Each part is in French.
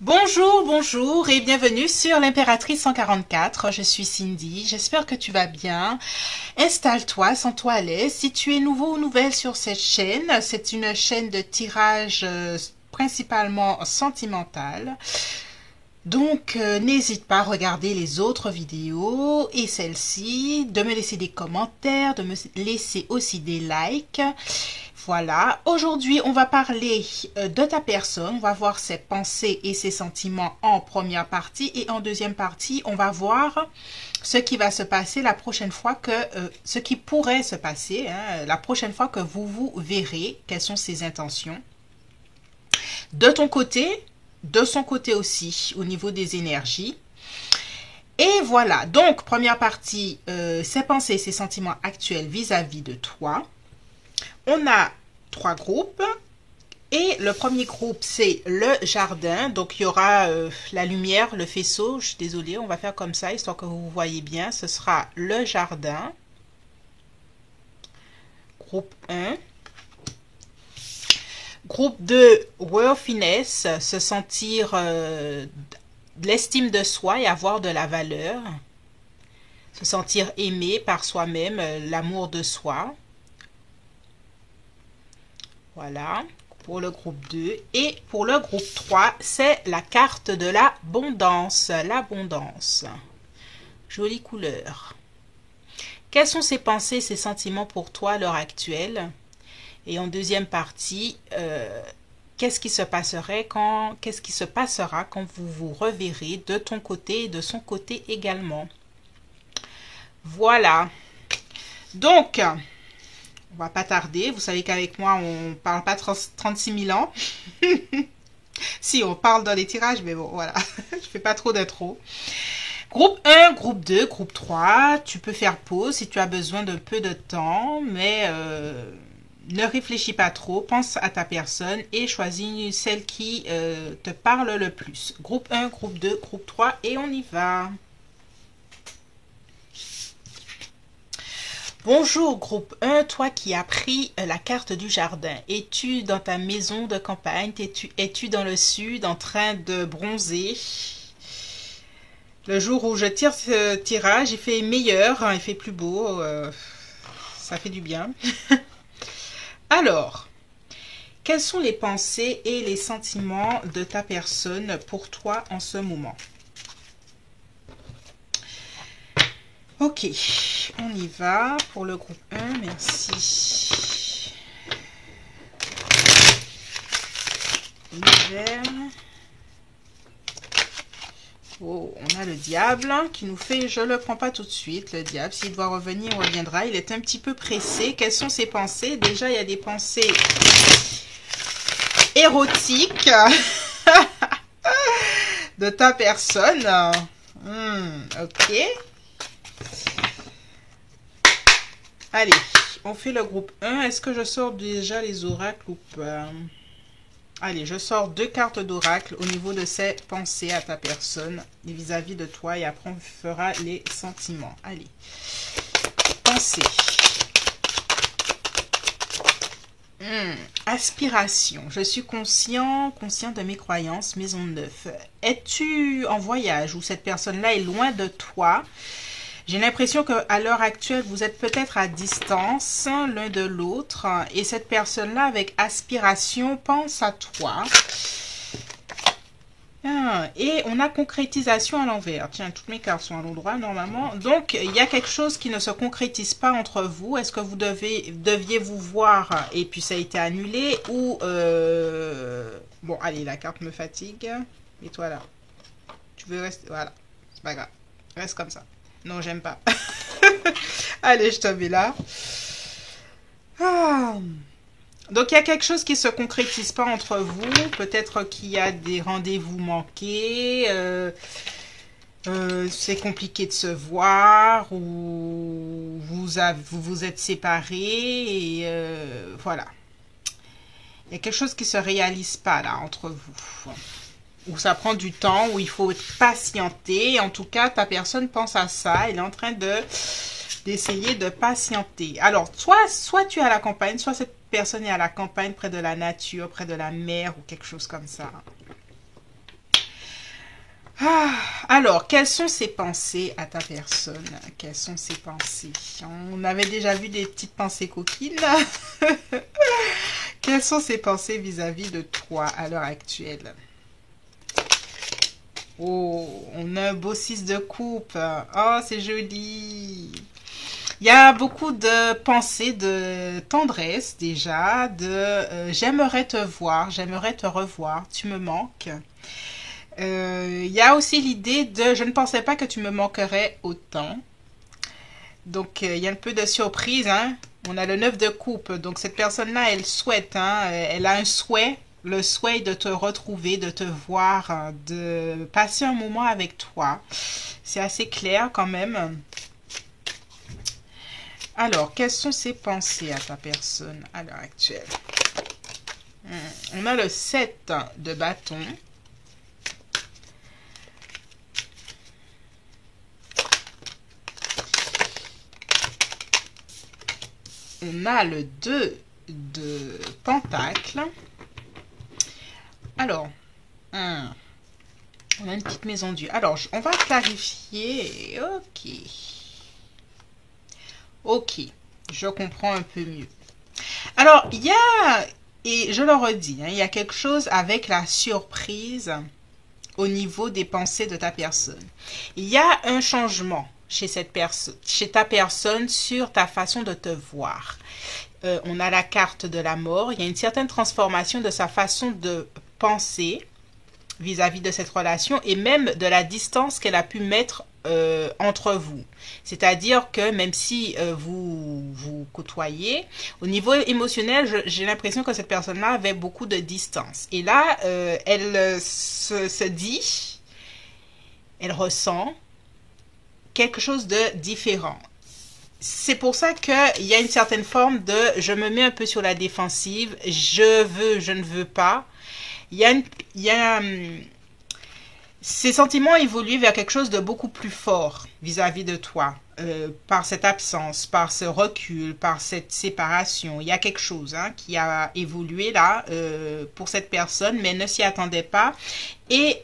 Bonjour, bonjour et bienvenue sur l'Impératrice 144. Je suis Cindy, j'espère que tu vas bien. Installe-toi, sens-toi à l'aise. Si tu es nouveau ou nouvelle sur cette chaîne, c'est une chaîne de tirage principalement sentimental. Donc, n'hésite pas à regarder les autres vidéos et celle-ci, de me laisser des commentaires, de me laisser aussi des likes. Voilà, aujourd'hui on va parler de ta personne, on va voir ses pensées et ses sentiments en première partie et en deuxième partie on va voir ce qui va se passer la prochaine fois ce qui pourrait se passer, la prochaine fois que vous vous verrez, quelles sont ses intentions. De ton côté, de son côté aussi, au niveau des énergies. Et voilà, donc première partie, ses pensées et ses sentiments actuels vis-à-vis de toi. On a 3 groupes et le premier groupe c'est le jardin, donc il y aura la lumière, le faisceau, je suis désolée, on va faire comme ça histoire que vous voyez bien, ce sera le jardin, groupe 1. Groupe 2, worthiness, se sentir de l'estime de soi et avoir de la valeur, se sentir aimé par soi-même, l'amour de soi. Voilà, pour le groupe 2. Et pour le groupe 3, c'est la carte de l'abondance. L'abondance. Jolie couleur. Quelles sont ses pensées, ses sentiments pour toi à l'heure actuelle? Et en deuxième partie, qu'est-ce qui se passera quand vous vous reverrez de ton côté et de son côté également? Voilà. Donc, on va pas tarder. Vous savez qu'avec moi, on parle pas 36 000 ans. Si, on parle dans les tirages, mais bon, voilà. Je fais pas trop d'intro. Groupe 1, groupe 2, groupe 3. Tu peux faire pause si tu as besoin d'un peu de temps, mais ne réfléchis pas trop. Pense à ta personne et choisis celle qui te parle le plus. Groupe 1, groupe 2, groupe 3 et on y va. Bonjour groupe 1, toi qui as pris la carte du jardin. Es-tu dans ta maison de campagne? Es-tu dans le sud en train de bronzer? Le jour où je tire ce tirage, il fait meilleur, il fait plus beau, ça fait du bien. Alors, quelles sont les pensées et les sentiments de ta personne pour toi en ce moment? Ok, on y va pour le groupe 1, merci. L'hiver. Oh, on a le diable qui nous fait, je le prends pas tout de suite, le diable, s'il doit revenir, il reviendra, il est un petit peu pressé. Quelles sont ses pensées? Déjà, il y a des pensées érotiques de ta personne. Ok. Allez, on fait le groupe 1. Est-ce que je sors déjà les oracles ou pas? Allez, je sors 2 cartes d'oracle au niveau de ses pensées à ta personne vis-à-vis de toi et après on fera les sentiments. Allez, pensée. Aspiration. Je suis conscient de mes croyances, maison 9. Es-tu en voyage ou cette personne-là est loin de toi? J'ai l'impression qu'à l'heure actuelle, vous êtes peut-être à distance l'un de l'autre. Et cette personne-là, avec aspiration, pense à toi. Et on a concrétisation à l'envers. Tiens, toutes mes cartes sont à l'endroit normalement. Donc, il y a quelque chose qui ne se concrétise pas entre vous. Est-ce que vous deviez vous voir et puis ça a été annulé? Ou... Bon, allez, la carte me fatigue. Mets-toi là. Tu veux rester... Voilà, c'est pas grave. Reste comme ça. Non, j'aime pas. Allez, je te mets là. Donc, il y a quelque chose qui ne se concrétise pas entre vous. Peut-être qu'il y a des rendez-vous manqués. C'est compliqué de se voir. Ou vous êtes séparés. Et voilà. Il y a quelque chose qui ne se réalise pas là entre vous. Où ça prend du temps, où il faut patienter. En tout cas, ta personne pense à ça. Elle est en train d'essayer de patienter. Alors, soit tu es à la campagne, soit cette personne est à la campagne, près de la nature, près de la mer ou quelque chose comme ça. Alors, quelles sont ses pensées à ta personne? Quelles sont ses pensées? On avait déjà vu des petites pensées coquines. Quelles sont ses pensées vis-à-vis de toi à l'heure actuelle? Oh, on a un beau 6 de coupe. Oh, c'est joli. Il y a beaucoup de pensées de tendresse déjà, de j'aimerais te voir, j'aimerais te revoir, tu me manques. Il y a aussi l'idée de je ne pensais pas que tu me manquerais autant. Donc il y a un peu de surprise, hein. On a le 9 de coupe, donc cette personne-là, elle souhaite, hein, elle a un souhait, le souhait de te retrouver, de te voir, de passer un moment avec toi. C'est assez clair quand même. Alors, quelles sont ses pensées à ta personne à l'heure actuelle? On a le 7 de bâton. On a le 2 de pentacle. Alors, on a une petite maison Dieu. Alors, on va clarifier. Ok. Ok, je comprends un peu mieux. Alors, il y a, et je le redis, hein, il y a quelque chose avec la surprise au niveau des pensées de ta personne. Il y a un changement chez cette personne, chez ta personne sur ta façon de te voir. On a la carte de la mort. Il y a une certaine transformation de sa façon de penser vis-à-vis de cette relation et même de la distance qu'elle a pu mettre entre vous. C'est-à-dire que même si vous vous côtoyez, au niveau émotionnel, j'ai l'impression que cette personne-là avait beaucoup de distance. Et là, elle se dit, elle ressent quelque chose de différent. C'est pour ça qu'il y a une certaine forme de je me mets un peu sur la défensive, je veux, je ne veux pas. Il y a ces sentiments évoluent vers quelque chose de beaucoup plus fort vis-à-vis de toi, par cette absence, par ce recul, par cette séparation. Il y a quelque chose qui a évolué là pour cette personne, mais elle ne s'y attendait pas. Et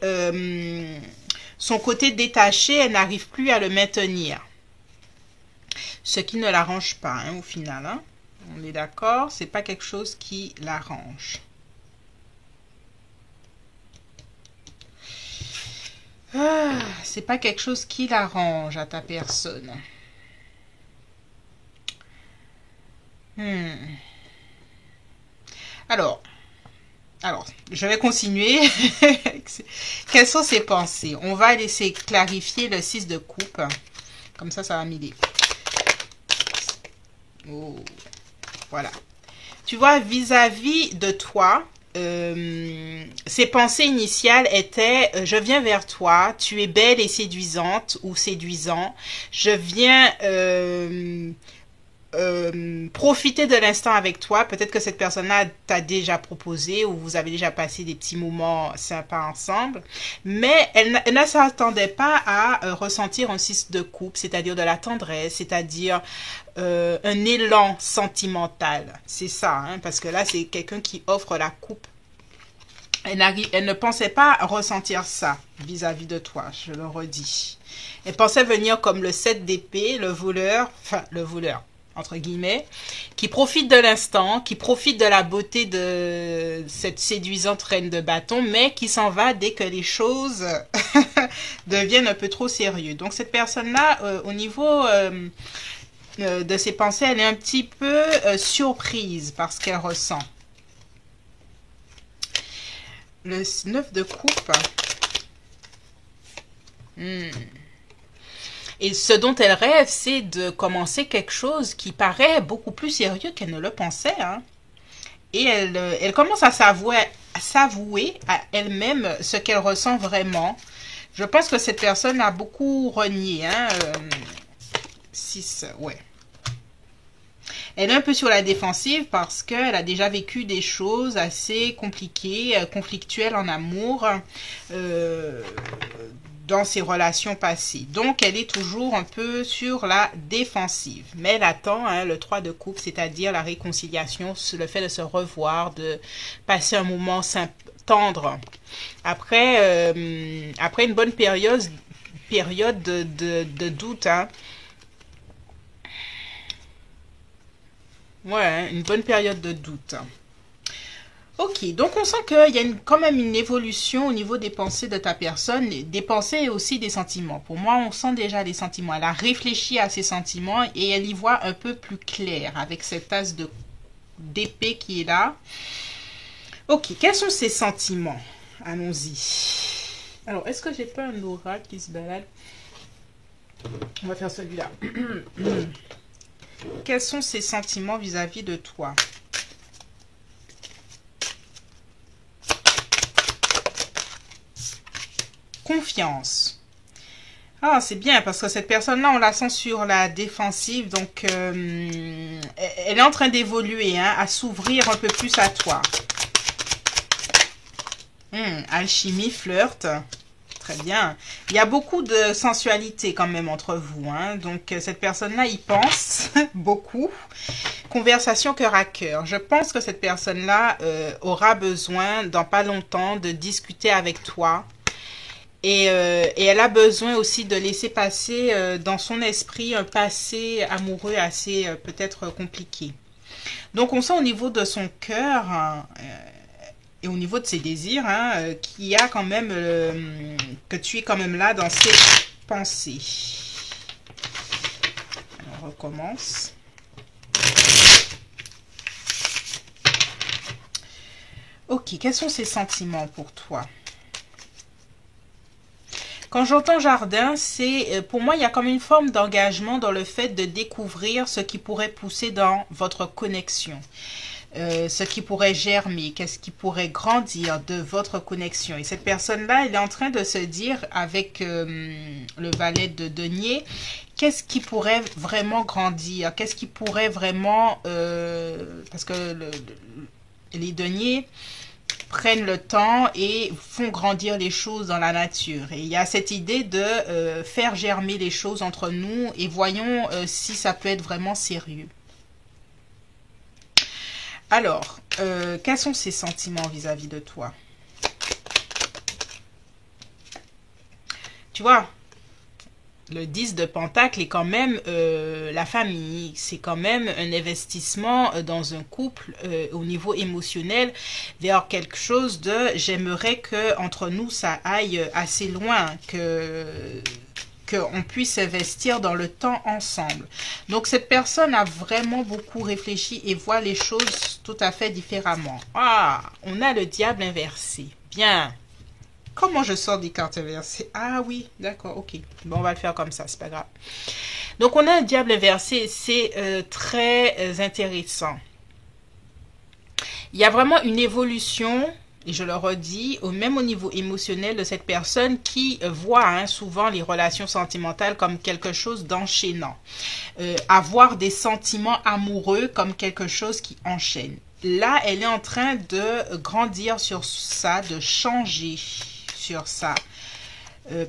son côté détaché, elle n'arrive plus à le maintenir. Ce qui ne l'arrange pas au final. On est d'accord, c'est pas quelque chose qui l'arrange. C'est pas quelque chose qui l'arrange à ta personne. Alors, je vais continuer. Quelles sont ses pensées? On va laisser clarifier le 6 de coupe. Comme ça va m'aider. Oh, voilà. Tu vois, vis-à-vis de toi, ses pensées initiales étaient je viens vers toi, tu es belle et séduisante ou séduisant, je viens profiter de l'instant avec toi. Peut-être que cette personne-là t'a déjà proposé ou vous avez déjà passé des petits moments sympas ensemble, mais elle ne s'attendait pas à ressentir un 6 de coupe, c'est-à-dire de la tendresse, c'est-à-dire un élan sentimental. C'est ça, parce que là, c'est quelqu'un qui offre la coupe. Elle ne pensait pas ressentir ça vis-à-vis de toi, je le redis. Elle pensait venir comme le 7 d'épée, le voleur, entre guillemets, qui profite de l'instant, qui profite de la beauté de cette séduisante reine de bâton, mais qui s'en va dès que les choses deviennent un peu trop sérieuses. Donc cette personne-là, au niveau de ses pensées, elle est un petit peu surprise par ce qu'elle ressent. Le 9 de coupe. Et ce dont elle rêve, c'est de commencer quelque chose qui paraît beaucoup plus sérieux qu'elle ne le pensait. Et elle commence à s'avouer à elle-même ce qu'elle ressent vraiment. Je pense que cette personne a beaucoup renié. 6, ouais. Elle est un peu sur la défensive parce qu'elle a déjà vécu des choses assez compliquées, conflictuelles en amour, dans ses relations passées. Donc, elle est toujours un peu sur la défensive. Mais elle attend le 3 de coupe, c'est-à-dire la réconciliation, le fait de se revoir, de passer un moment tendre. Après une bonne période période de doute, hein. Ouais, hein, une bonne période de doute. Ok, donc on sent qu'il y a quand même une évolution au niveau des pensées de ta personne, des pensées et aussi des sentiments. Pour moi, on sent déjà les sentiments. Elle a réfléchi à ses sentiments et elle y voit un peu plus clair avec cette tasse d'épée qui est là. Ok, quels sont ses sentiments? Allons-y. Alors, est-ce que j'ai pas un oracle qui se balade? On va faire celui-là. Quels sont ses sentiments vis-à-vis de toi? Confiance. Ah, c'est bien parce que cette personne-là, on la sent sur la défensive. Donc, elle est en train d'évoluer, hein, à s'ouvrir un peu plus à toi. Alchimie, flirt. Très bien. Il y a beaucoup de sensualité quand même entre vous, hein. Donc, cette personne-là, il pense beaucoup. Conversation cœur à cœur. Je pense que cette personne-là aura besoin, dans pas longtemps, de discuter avec toi. Et elle a besoin aussi de laisser passer dans son esprit un passé amoureux assez peut-être compliqué. Donc, on sent au niveau de son cœur... et au niveau de ses désirs, hein, qu'il y a quand même, que tu es quand même là dans ses pensées. Alors, on recommence. Ok, quels sont ses sentiments pour toi? Quand j'entends jardin, c'est pour moi, il y a comme une forme d'engagement dans le fait de découvrir ce qui pourrait pousser dans votre connexion. Ce qui pourrait germer, qu'est-ce qui pourrait grandir de votre connexion. Et cette personne-là, elle est en train de se dire avec le valet de denier, qu'est-ce qui pourrait vraiment grandir, qu'est-ce qui pourrait vraiment... parce que les deniers prennent le temps et font grandir les choses dans la nature. Et il y a cette idée de faire germer les choses entre nous et voyons si ça peut être vraiment sérieux. Alors, quels sont ses sentiments vis-à-vis de toi? Tu vois, le 10 de Pentacle est quand même la famille. C'est quand même un investissement dans un couple au niveau émotionnel vers quelque chose de j'aimerais que entre nous ça aille assez loin, qu'on puisse investir dans le temps ensemble. Donc, cette personne a vraiment beaucoup réfléchi et voit les choses tout à fait différemment. Ah, on a le diable inversé. Bien. Comment je sors des cartes inversées? Ah oui, d'accord, ok. Bon, on va le faire comme ça, c'est pas grave. Donc, on a un diable inversé. C'est très intéressant. Il y a vraiment une évolution... Et je le redis, même au niveau émotionnel de cette personne qui voit souvent les relations sentimentales comme quelque chose d'enchaînant. Avoir des sentiments amoureux comme quelque chose qui enchaîne. Là, elle est en train de grandir sur ça, de changer sur ça.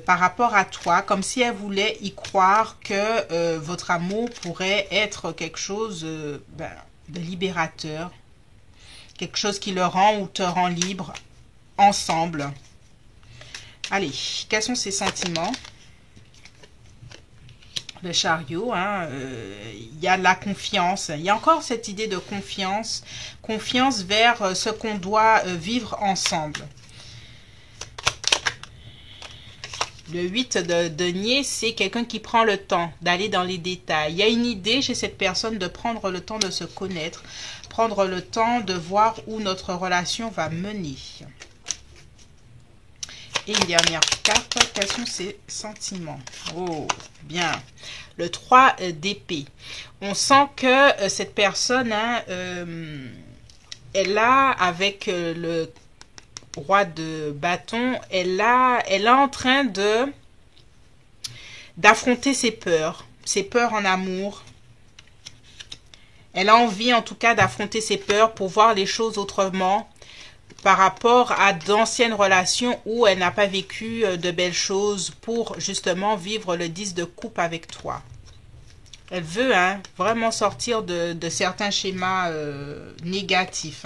Par rapport à toi, comme si elle voulait y croire que votre amour pourrait être quelque chose de libérateur. Quelque chose qui le rend ou te rend libre ensemble. Allez, quels sont ses sentiments? Le chariot, il y a la confiance. Il y a encore cette idée de confiance. Confiance vers ce qu'on doit vivre ensemble. Le 8 de denier, c'est quelqu'un qui prend le temps d'aller dans les détails. Il y a une idée chez cette personne de prendre le temps de se connaître, prendre le temps de voir où notre relation va mener. Et une dernière carte, quels sont ses sentiments? Oh, bien. Le 3 d'épée. On sent que cette personne, elle a, avec le roi de bâton, elle est en train d'affronter ses peurs en amour. Elle a envie en tout cas d'affronter ses peurs pour voir les choses autrement par rapport à d'anciennes relations où elle n'a pas vécu de belles choses pour justement vivre le 10 de coupe avec toi. Elle veut vraiment sortir de certains schémas négatifs.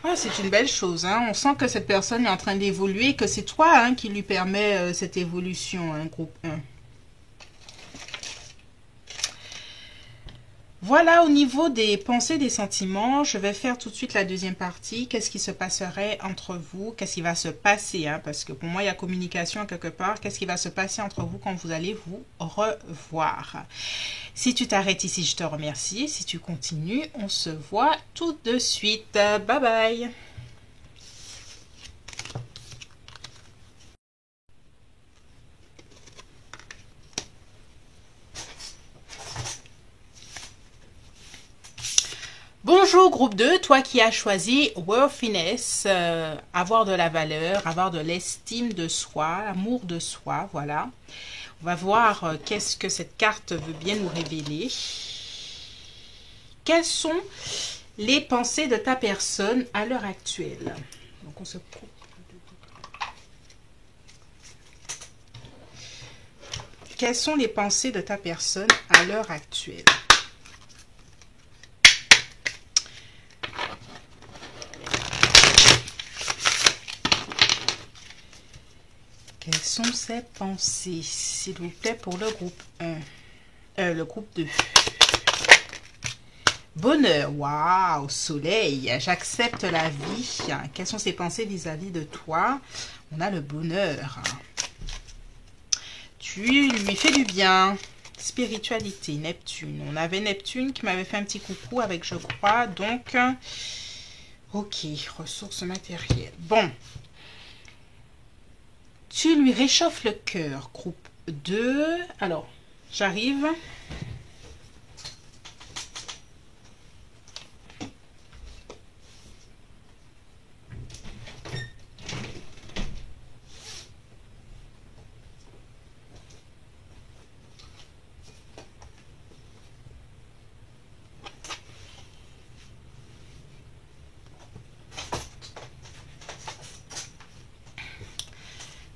Ah, c'est une belle chose, hein. On sent que cette personne est en train d'évoluer, que c'est toi, hein, qui lui permet cette évolution, hein, groupe 1. Voilà, au niveau des pensées, des sentiments, je vais faire tout de suite la deuxième partie. Qu'est-ce qui se passerait entre vous? Qu'est-ce qui va se passer, hein? Parce que pour moi, il y a communication quelque part. Qu'est-ce qui va se passer entre vous quand vous allez vous revoir? Si tu t'arrêtes ici, je te remercie. Si tu continues, on se voit tout de suite. Bye bye! Bonjour groupe 2, toi qui as choisi worthiness, avoir de la valeur, avoir de l'estime de soi, l'amour de soi, voilà. On va voir qu'est-ce que cette carte veut bien nous révéler. Quelles sont les pensées de ta personne à l'heure actuelle? Donc on se... Quelles sont les pensées de ta personne à l'heure actuelle? Quelles sont ces pensées, s'il vous plaît, pour le groupe 1, le groupe 2. Bonheur, waouh, soleil, j'accepte la vie. Quelles sont ses pensées vis-à-vis de toi? On a le bonheur. Tu lui fais du bien. Spiritualité, Neptune. On avait Neptune qui m'avait fait un petit coucou avec, je crois. Donc, ok, ressources matérielles. Bon. Tu lui réchauffes le cœur, groupe 2. Alors, j'arrive.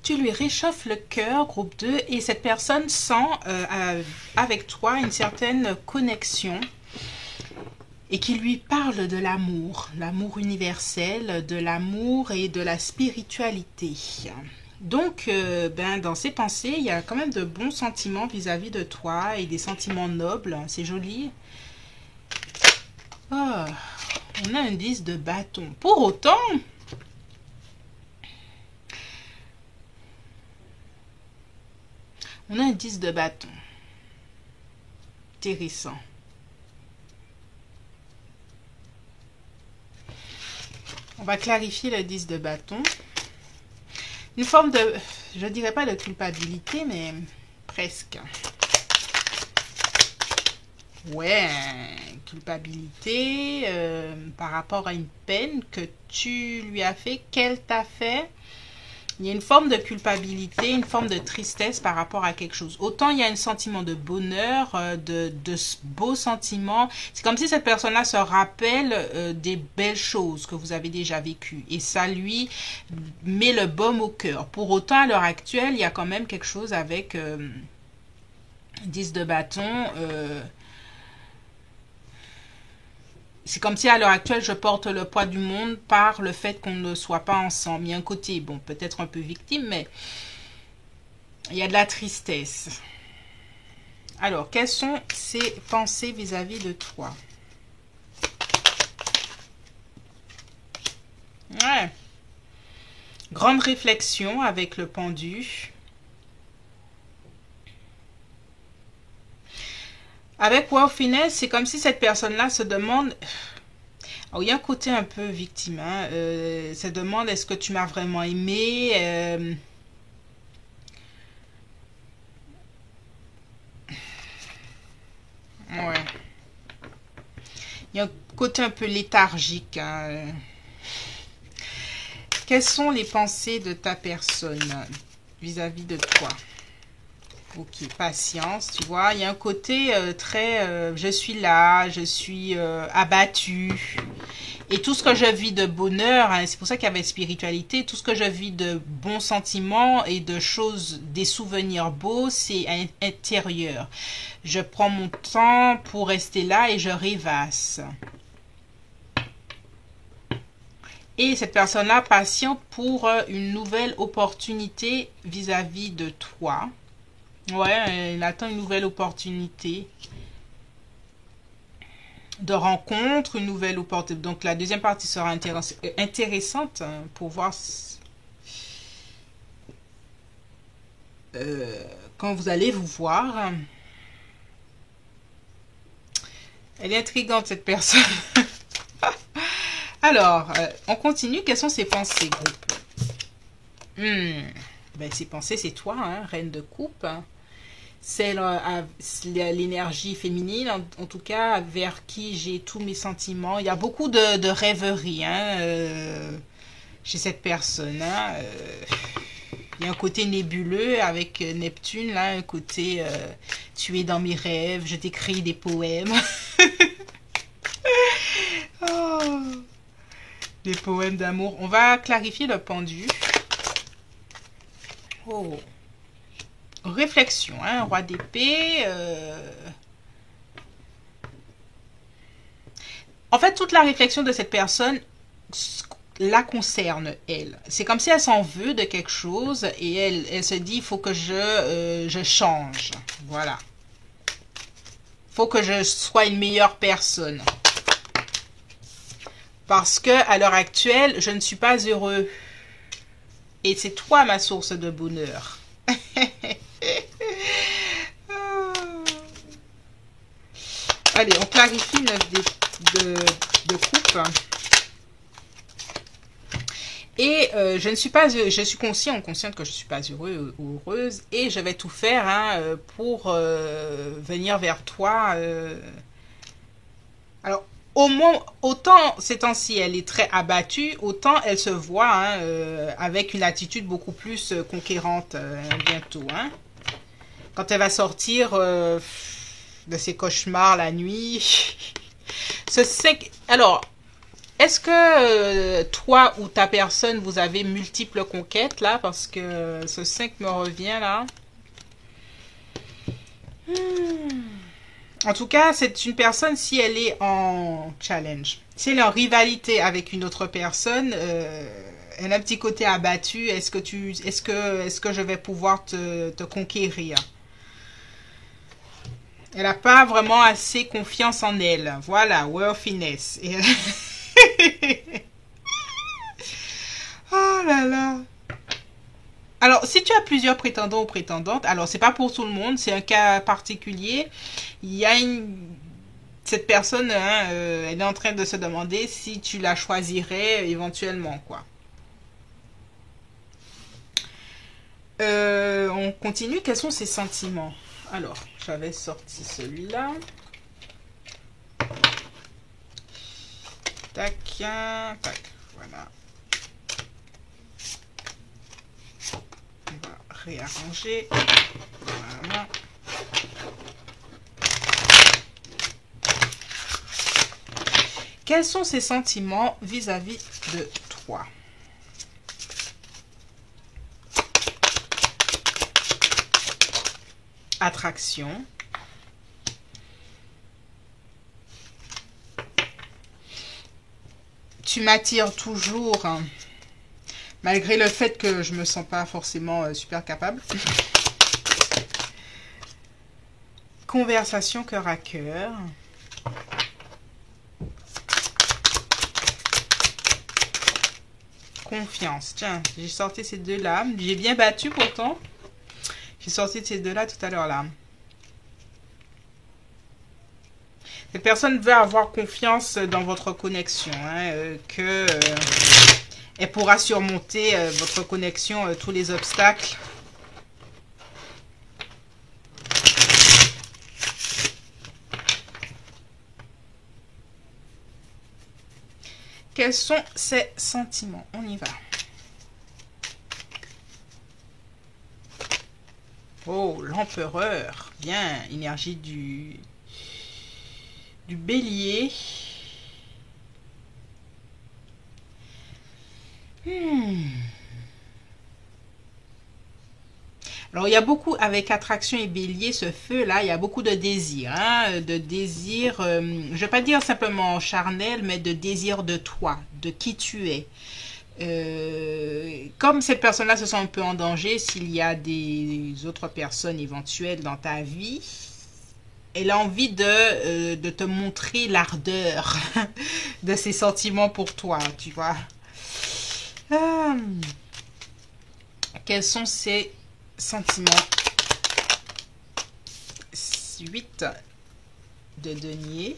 Tu lui réchauffes le cœur, groupe 2, et cette personne sent avec toi une certaine connexion et qui lui parle de l'amour universel, de l'amour et de la spiritualité. Donc, dans ses pensées, il y a quand même de bons sentiments vis-à-vis de toi et des sentiments nobles. C'est joli. Oh, on a un 10 de bâton. Pour autant... On a un 10 de bâton. Intéressant. On va clarifier le 10 de bâton. Une forme de, je dirais pas de culpabilité, mais presque. Ouais, culpabilité par rapport à une peine que tu lui as fait, qu'elle t'a fait. Il y a une forme de culpabilité, une forme de tristesse par rapport à quelque chose. Autant il y a un sentiment de bonheur, de beaux sentiments. C'est comme si cette personne-là se rappelle des belles choses que vous avez déjà vécues. Et ça lui met le baume au cœur. Pour autant, à l'heure actuelle, il y a quand même quelque chose avec 10 de bâton. C'est comme si à l'heure actuelle, je porte le poids du monde par le fait qu'on ne soit pas ensemble. Il y a un côté, bon, peut-être un peu victime, mais il y a de la tristesse. Alors, quelles sont ses pensées vis-à-vis de toi? Ouais. Grande réflexion avec le pendu. Avec worthiness, c'est comme si cette personne-là se demande... Alors, il y a un côté un peu victime. Hein? Se demande, est-ce que tu m'as vraiment aimé? Ouais. Il y a un côté un peu léthargique. Hein? Quelles sont les pensées de ta personne vis-à-vis de toi? Ok, patience, tu vois. Il y a un côté très... je suis là, je suis abattue. Et tout ce que je vis de bonheur, hein, c'est pour ça qu'il y avait spiritualité, tout ce que je vis de bons sentiments et de choses, des souvenirs beaux, c'est intérieur. Je prends mon temps pour rester là et je rêvasse. Et cette personne-là patiente pour une nouvelle opportunité vis-à-vis de toi. Ouais, elle attend une nouvelle opportunité de rencontre, une nouvelle opportunité. Donc la deuxième partie sera intéressante pour voir quand vous allez vous voir. Elle est intrigante cette personne. Alors, on continue. Quelles sont ses pensées, groupe? Ben, ses pensées, c'est toi, hein, reine de coupe. C'est l'énergie féminine, en tout cas, vers qui j'ai tous mes sentiments. Il y a beaucoup de rêveries hein, chez cette personne. Hein, il y a un côté nébuleux avec Neptune, là, un côté tu es dans mes rêves, je t'écris des poèmes. Oh, des poèmes d'amour. On va clarifier le pendu. Oh. Réflexion, hein, roi d'épée. En fait, toute la réflexion de cette personne la concerne, elle. C'est comme si elle s'en veut de quelque chose et elle se dit, il faut que je change. Voilà. Il faut que je sois une meilleure personne. Parce que à l'heure actuelle, je ne suis pas heureux. Et c'est toi ma source de bonheur. Allez, on clarifie 9 de coupe. Et je ne suis pas, je suis consciente que je ne suis pas heureux ou heureuse et je vais tout faire hein, pour venir vers toi. Alors, au moins, autant ces temps-ci elle est très abattue, autant elle se voit hein, avec une attitude beaucoup plus conquérante bientôt. Hein. Quand elle va sortir de ses cauchemars la nuit. Alors, est-ce que toi ou ta personne, vous avez multiples conquêtes là? Parce que ce 5 me revient là. En tout cas, c'est une personne, si elle est en challenge, si elle est en rivalité avec une autre personne, elle a un petit côté abattu. Est-ce que je vais pouvoir te conquérir? Elle n'a pas vraiment assez confiance en elle. Voilà, worthiness. Et oh là là. Alors, si tu as plusieurs prétendants ou prétendantes, alors c'est pas pour tout le monde, c'est un cas particulier. Il y a cette personne, hein, elle est en train de se demander si tu la choisirais éventuellement, quoi. On continue. Quels sont ses sentiments? Alors, j'avais sorti celui-là. Tac, tac, voilà. On va réarranger. Voilà. Quels sont ses sentiments vis-à-vis de toi? Attraction. Tu m'attires toujours, hein, malgré le fait que je me sens pas forcément super capable. Conversation cœur à cœur. Confiance. Tiens, j'ai sorti ces deux-là. J'ai bien battu pourtant. J'ai sorti ces deux-là tout à l'heure là. Cette personne veut avoir confiance dans votre connexion, hein, que elle pourra surmonter votre connexion, tous les obstacles. Quels sont ses sentiments? On y va. Oh, l'empereur. Bien, énergie du bélier. Alors, il y a beaucoup, avec attraction et bélier, ce feu-là, il y a beaucoup de désir, hein, de désir, je ne vais pas dire simplement charnel, mais de désir de toi, de qui tu es. Comme cette personne-là se sent un peu en danger, s'il y a des autres personnes éventuelles dans ta vie, elle a envie de te montrer l'ardeur de ses sentiments pour toi, tu vois. Quels sont ses sentiments? 8 de denier.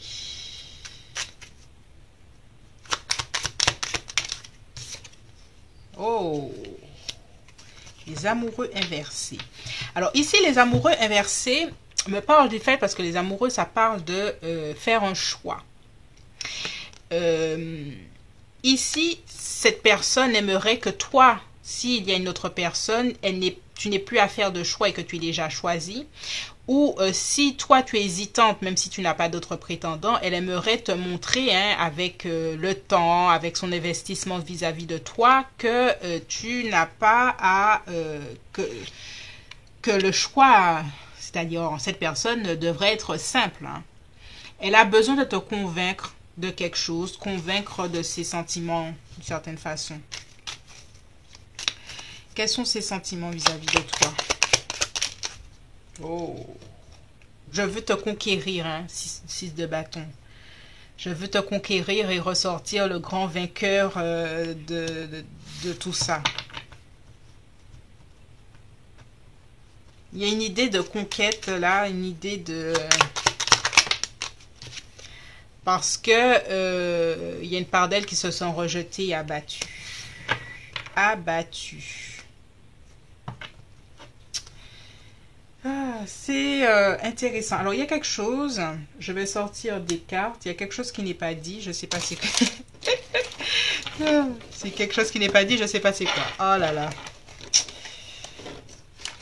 Oh, les amoureux inversés. Alors ici, les amoureux inversés me parlent du fait, parce que les amoureux, ça parle de faire un choix. Ici, cette personne aimerait que toi, s'il y a une autre personne, tu n'aies plus à faire de choix et que tu es déjà choisi. Ou si toi tu es hésitante, même si tu n'as pas d'autres prétendants, elle aimerait te montrer, hein, avec le temps, avec son investissement vis-à-vis de toi, que tu n'as pas à... que le choix, c'est-à-dire cette personne, devrait être simple. Hein. Elle a besoin de te convaincre de quelque chose, convaincre de ses sentiments d'une certaine façon. Quels sont ses sentiments vis-à-vis de toi? Oh, je veux te conquérir, hein, 6 de bâton. Je veux te conquérir et ressortir le grand vainqueur de tout ça. Il y a une idée de conquête là, une idée de... Parce que il y a une part d'elle qui se sent rejetée et abattue. Abattue. C'est intéressant. Alors, il y a quelque chose. Je vais sortir des cartes. Il y a quelque chose qui n'est pas dit. Je ne sais pas c'est quoi. C'est quelque chose qui n'est pas dit. Je ne sais pas c'est quoi. Oh là là.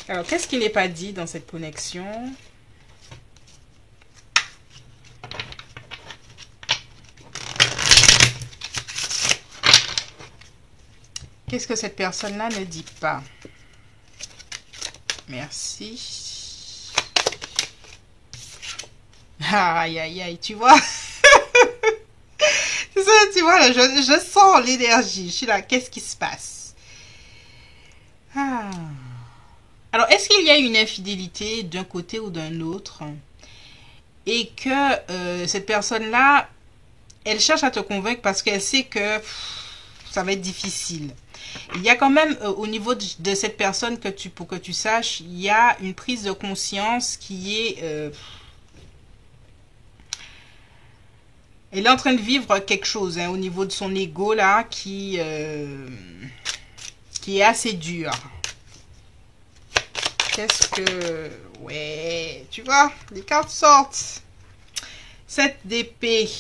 Alors, qu'est-ce qui n'est pas dit dans cette connexion? Qu'est-ce que cette personne-là ne dit pas? Merci. Aïe, aïe, aïe, tu vois. C'est ça, tu vois, là, je sens l'énergie. Je suis là, qu'est-ce qui se passe? Alors, est-ce qu'il y a une infidélité d'un côté ou d'un autre? Et que cette personne-là, elle cherche à te convaincre parce qu'elle sait que ça va être difficile. Il y a quand même, au niveau de cette personne, pour que tu saches, il y a une prise de conscience qui est... elle est en train de vivre quelque chose, hein, au niveau de son ego, là, qui est assez dur. Qu'est-ce que... Ouais, tu vois, les cartes sortent. 7 d'épée.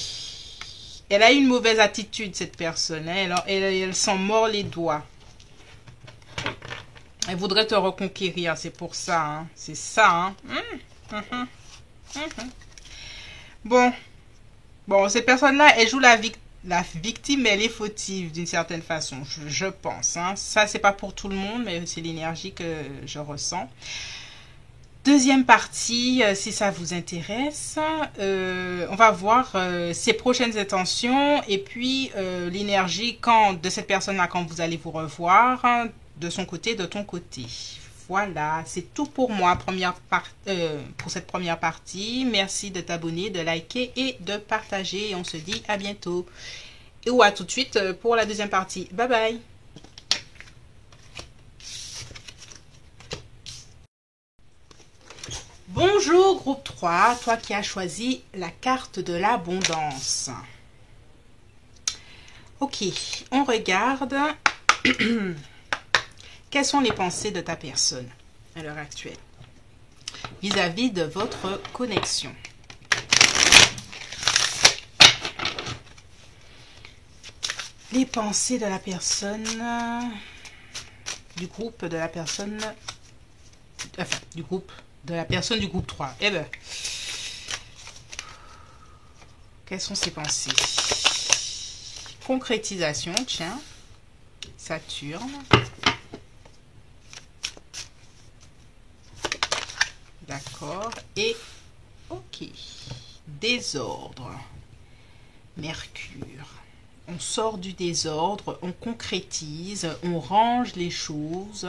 Elle a eu une mauvaise attitude, cette personne. Hein. Elle s'en mord les doigts. Elle voudrait te reconquérir, c'est pour ça. Hein. C'est ça. Hein. Bon, cette personne-là, elle joue la victime, mais elle est fautive d'une certaine façon, je pense. Hein. Ça, c'est pas pour tout le monde, mais c'est l'énergie que je ressens. Deuxième partie, si ça vous intéresse, on va voir ses prochaines intentions et puis l'énergie de cette personne-là quand vous allez vous revoir, hein, de son côté, de ton côté. Voilà, c'est tout pour moi pour cette première partie. Merci de t'abonner, de liker et de partager. Et on se dit à bientôt. Ou à tout de suite pour la deuxième partie. Bye bye. Bonjour groupe 3, toi qui as choisi la carte de l'abondance. Ok, on regarde. Quelles sont les pensées de ta personne à l'heure actuelle vis-à-vis de votre connexion? Les pensées de la personne, du groupe de la personne, enfin, du groupe du groupe 3. Eh ben, quelles sont ses pensées? Concrétisation, tiens, Saturne. D'accord. Et ok. Désordre. Mercure. On sort du désordre, on concrétise, on range les choses.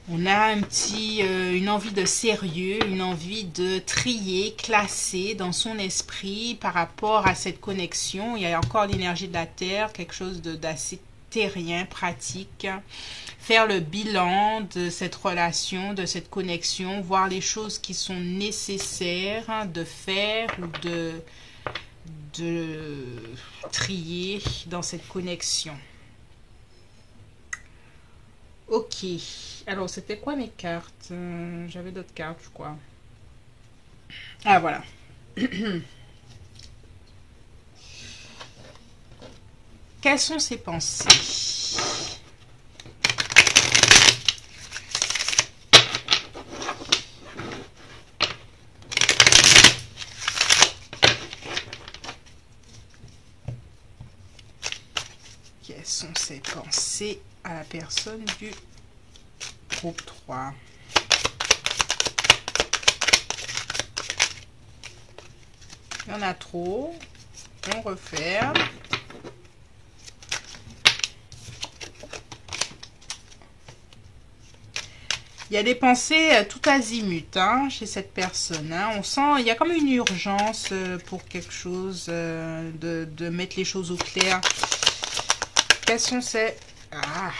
On a une envie de sérieux, une envie de trier, classer dans son esprit par rapport à cette connexion. Il y a encore l'énergie de la Terre, quelque chose d'assez terrien, pratique. Faire le bilan de cette relation, de cette connexion, voir les choses qui sont nécessaires de faire ou de trier dans cette connexion. Ok. Alors, c'était quoi mes cartes? J'avais d'autres cartes, je crois. Ah, voilà. Quelles sont ses pensées? Quelles sont ses pensées à la personne du groupe 3? Il y en a trop. On referme. Il y a des pensées tout azimut chez cette personne. On sent, il y a comme une urgence pour quelque chose, de mettre les choses au clair. Quelles sont ces... Ah,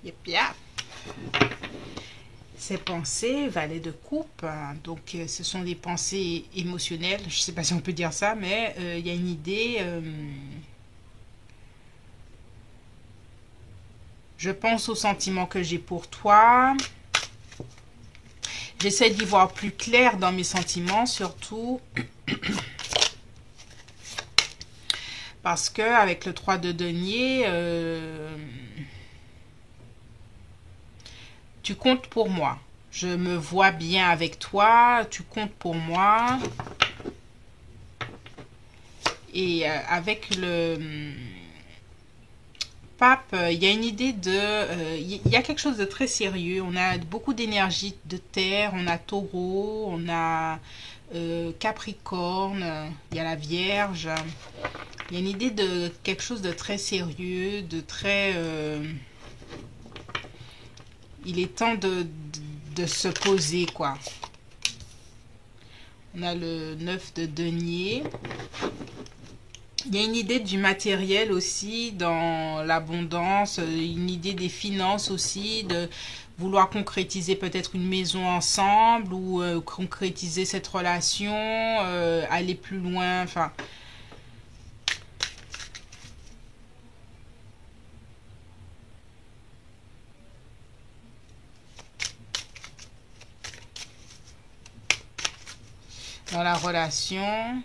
yep, yep. Ces pensées, valet de coupe. Donc, ce sont des pensées émotionnelles. Je ne sais pas si on peut dire ça, mais il y a une idée... je pense aux sentiments que j'ai pour toi. J'essaie d'y voir plus clair dans mes sentiments, surtout parce que avec le 3 de denier, tu comptes pour moi. Je me vois bien avec toi, tu comptes pour moi. Et avec le pape, il y a une idée de... il y a quelque chose de très sérieux. On a beaucoup d'énergie de terre, on a taureau, on a capricorne, il y a la vierge. Il y a une idée de quelque chose de très sérieux, de très... il est temps de se poser, quoi. On a le 9 de denier. Il y a une idée du matériel aussi dans l'abondance, une idée des finances aussi, de vouloir concrétiser peut-être une maison ensemble ou concrétiser cette relation, aller plus loin, enfin... Dans la relation...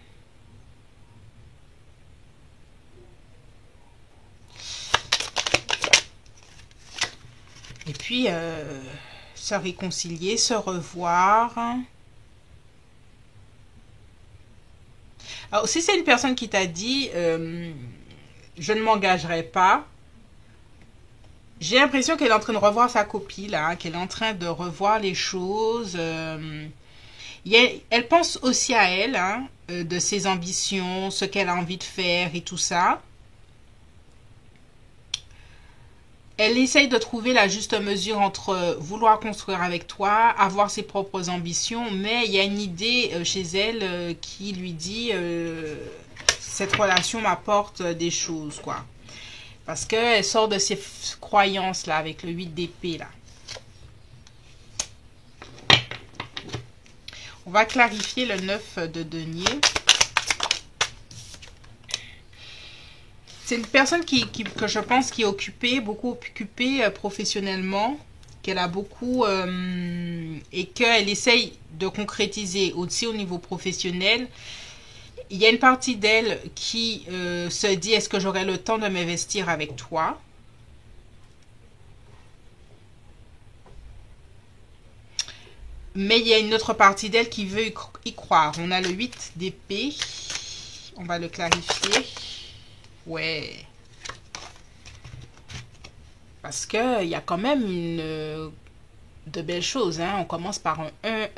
Et puis, se réconcilier, se revoir. Alors, si c'est une personne qui t'a dit je ne m'engagerai pas, j'ai l'impression qu'elle est en train de revoir sa copie, là, qu'elle est en train de revoir les choses. Elle pense aussi à elle, de ses ambitions, ce qu'elle a envie de faire et tout ça. Elle essaye de trouver la juste mesure entre vouloir construire avec toi, avoir ses propres ambitions, mais il y a une idée chez elle qui lui dit cette relation m'apporte des choses, quoi. Parce qu'elle sort de ses croyances, là, avec le 8 d'épée, là. On va clarifier le 9 de denier. C'est une personne que je pense qui est occupée, beaucoup occupée professionnellement, qu'elle a beaucoup et qu'elle essaye de concrétiser aussi au niveau professionnel. Il y a une partie d'elle qui se dit est-ce que j'aurai le temps de m'investir avec toi? Mais il y a une autre partie d'elle qui veut y croire. On a le 8 d'épée. On va le clarifier. Ouais. Parce qu'il y a quand même de belles choses. Hein. On commence par un 1,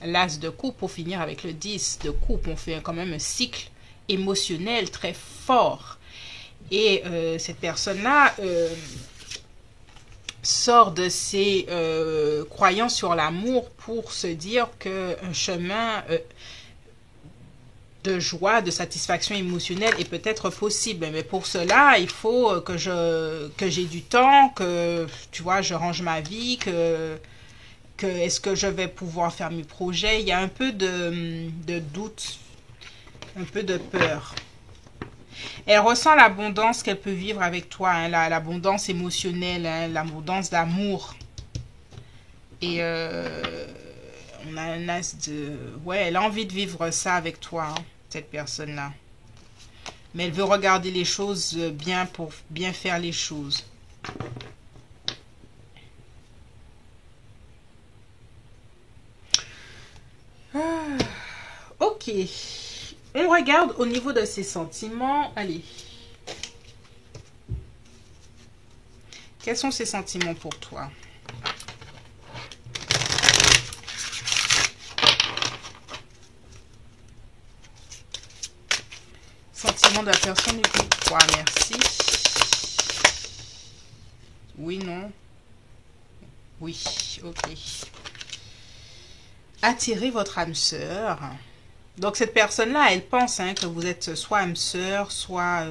l'as de coupe pour finir avec le 10 de coupe. On fait quand même un cycle émotionnel très fort. Et cette personne-là sort de ses croyances sur l'amour pour se dire qu'un chemin de joie, de satisfaction émotionnelle est peut-être possible. Mais pour cela, il faut que j'ai du temps, que tu vois, je range ma vie, que est-ce que je vais pouvoir faire mes projets. Il y a un peu de doute, un peu de peur. Elle ressent l'abondance qu'elle peut vivre avec toi, hein, l'abondance émotionnelle, hein, l'abondance d'amour. Et on a un as de... Ouais, elle a envie de vivre ça avec toi, hein, cette personne-là. Mais elle veut regarder les choses bien pour bien faire les choses. Ok. On regarde au niveau de ses sentiments. Allez. Quels sont ses sentiments pour toi? Sentiments de la personne du groupe 3. Merci. Oui, non. Oui, ok. Attirez votre âme sœur. Donc cette personne-là, elle pense hein, que vous êtes soit âme sœur, soit...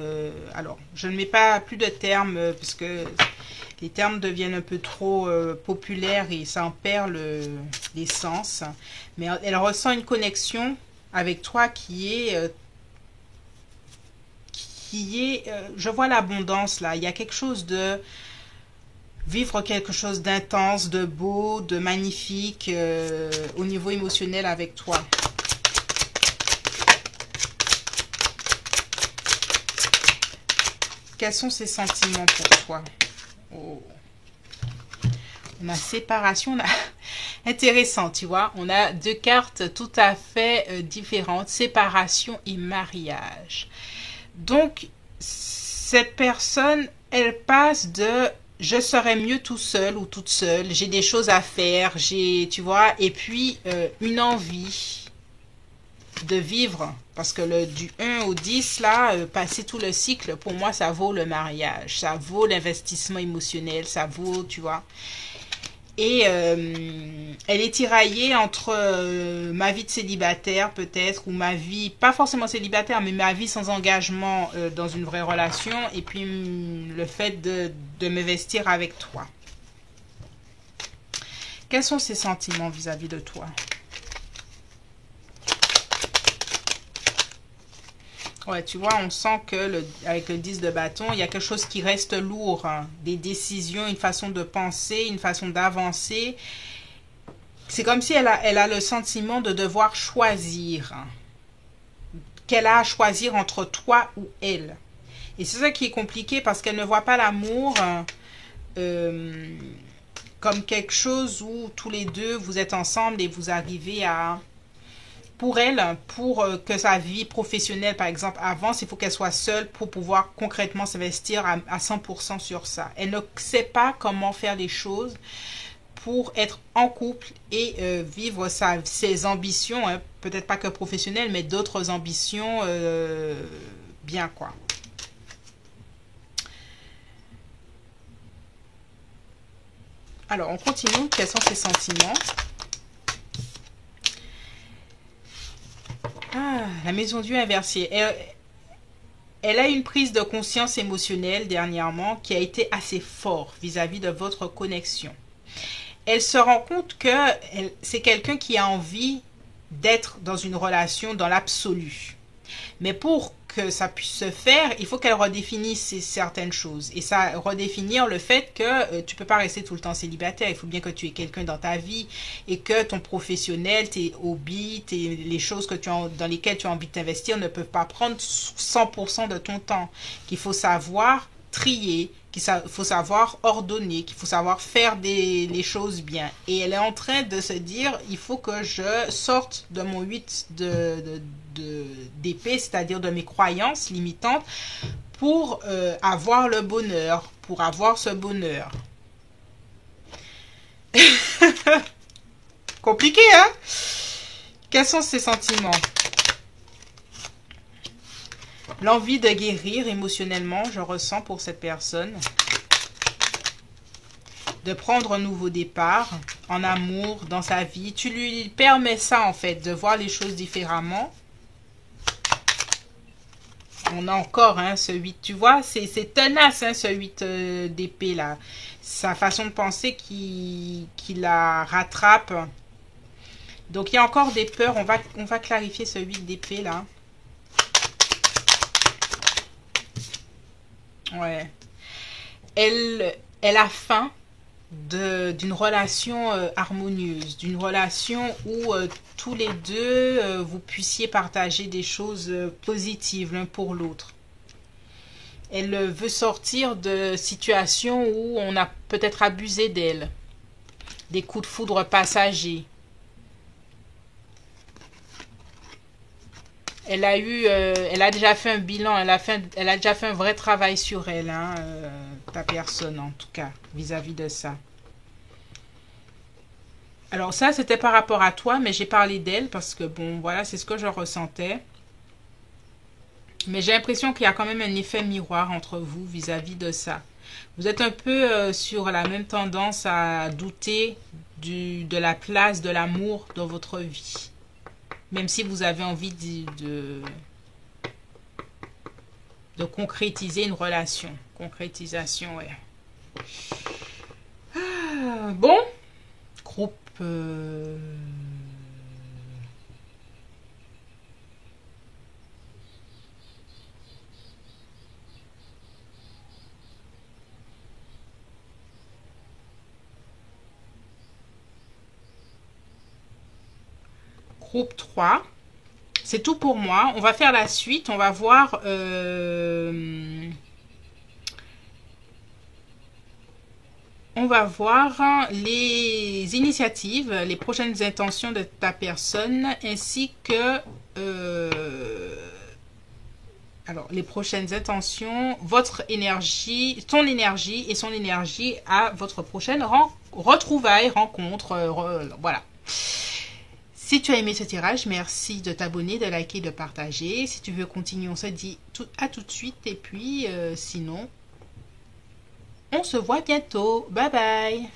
alors, je ne mets pas plus de termes parce que les termes deviennent un peu trop populaires et ça en perd l'essence. Mais elle ressent une connexion avec toi qui est... je vois l'abondance là. Il y a quelque chose de... Vivre quelque chose d'intense, de beau, de magnifique au niveau émotionnel avec toi. Quels sont ses sentiments pour toi? Oh. On a séparation, on a... Intéressant, tu vois. On a deux cartes tout à fait différentes. Séparation et mariage. Donc, cette personne, elle passe de... Je serais mieux tout seul ou toute seule. J'ai des choses à faire. Tu vois, et puis une envie de vivre, parce que du 1 au 10 là, passer tout le cycle, pour moi ça vaut le mariage, ça vaut l'investissement émotionnel, ça vaut, tu vois. Et elle est tiraillée entre ma vie de célibataire peut-être, ou ma vie, pas forcément célibataire, mais ma vie sans engagement dans une vraie relation, et puis le fait de m'investir avec toi. Quels sont ses sentiments vis-à-vis de toi? Ouais, tu vois, on sent que avec le 10 de bâton, il y a quelque chose qui reste lourd. Hein. Des décisions, une façon de penser, une façon d'avancer. C'est comme si elle a le sentiment de devoir choisir. Hein. Qu'elle a à choisir entre toi ou elle. Et c'est ça qui est compliqué parce qu'elle ne voit pas l'amour comme quelque chose où tous les deux, vous êtes ensemble et vous arrivez à... Pour elle, pour que sa vie professionnelle, par exemple, avance, il faut qu'elle soit seule pour pouvoir concrètement s'investir à 100% sur ça. Elle ne sait pas comment faire les choses pour être en couple et vivre ses ambitions, hein, peut-être pas que professionnelles, mais d'autres ambitions bien, quoi. Alors, on continue. Quels sont ses sentiments? Ah, la maison Dieu inversée. Elle a une prise de conscience émotionnelle dernièrement qui a été assez forte vis-à-vis de votre connexion. Elle se rend compte que c'est quelqu'un qui a envie d'être dans une relation dans l'absolu. Mais pour que ça puisse se faire, il faut qu'elle redéfinisse certaines choses. Et ça, redéfinir le fait que tu peux pas rester tout le temps célibataire. Il faut bien que tu aies quelqu'un dans ta vie et que ton professionnel, tes hobbies, les choses dans lesquelles tu as envie de t'investir ne peuvent pas prendre 100% de ton temps. Qu'il faut savoir trier, qu'il faut savoir ordonner, qu'il faut savoir faire les choses bien. Et elle est en train de se dire, il faut que je sorte de mon 8 d'épée, c'est-à-dire de mes croyances limitantes, pour avoir le bonheur, pour avoir ce bonheur. Compliqué, hein? Quels sont ces sentiments? L'envie de guérir émotionnellement, je ressens pour cette personne. De prendre un nouveau départ en amour, dans sa vie. Tu lui permets ça, en fait, de voir les choses différemment. On a encore hein, ce 8, tu vois, c'est tenace, hein, ce 8 d'épée, là. Sa façon de penser qui la rattrape. Donc, il y a encore des peurs. On va clarifier ce 8 d'épée, là. Ouais. Elle a faim d'une relation harmonieuse, d'une relation où tous les deux vous puissiez partager des choses positives l'un pour l'autre. Elle veut sortir de situations où on a peut-être abusé d'elle, des coups de foudre passagers. Elle a déjà fait un bilan, elle a déjà fait un vrai travail sur elle, hein, ta personne en tout cas, vis-à-vis de ça. Alors ça, c'était par rapport à toi, mais j'ai parlé d'elle parce que bon, voilà, c'est ce que je ressentais. Mais j'ai l'impression qu'il y a quand même un effet miroir entre vous vis-à-vis de ça. Vous êtes un peu sur la même tendance à douter de la place de l'amour dans votre vie. Même si vous avez envie de concrétiser une relation. Concrétisation, ouais. Ah, bon, groupe... Groupe 3. C'est tout pour moi. On va faire la suite. On va voir... on va voir les initiatives, les prochaines intentions de ta personne, ainsi que... alors, les prochaines intentions, votre énergie, ton énergie et son énergie à votre prochaine retrouvaille, rencontre. Voilà. Si tu as aimé ce tirage, merci de t'abonner, de liker, de partager. Si tu veux continuer, on se dit à tout de suite. Et puis, sinon, on se voit bientôt. Bye bye.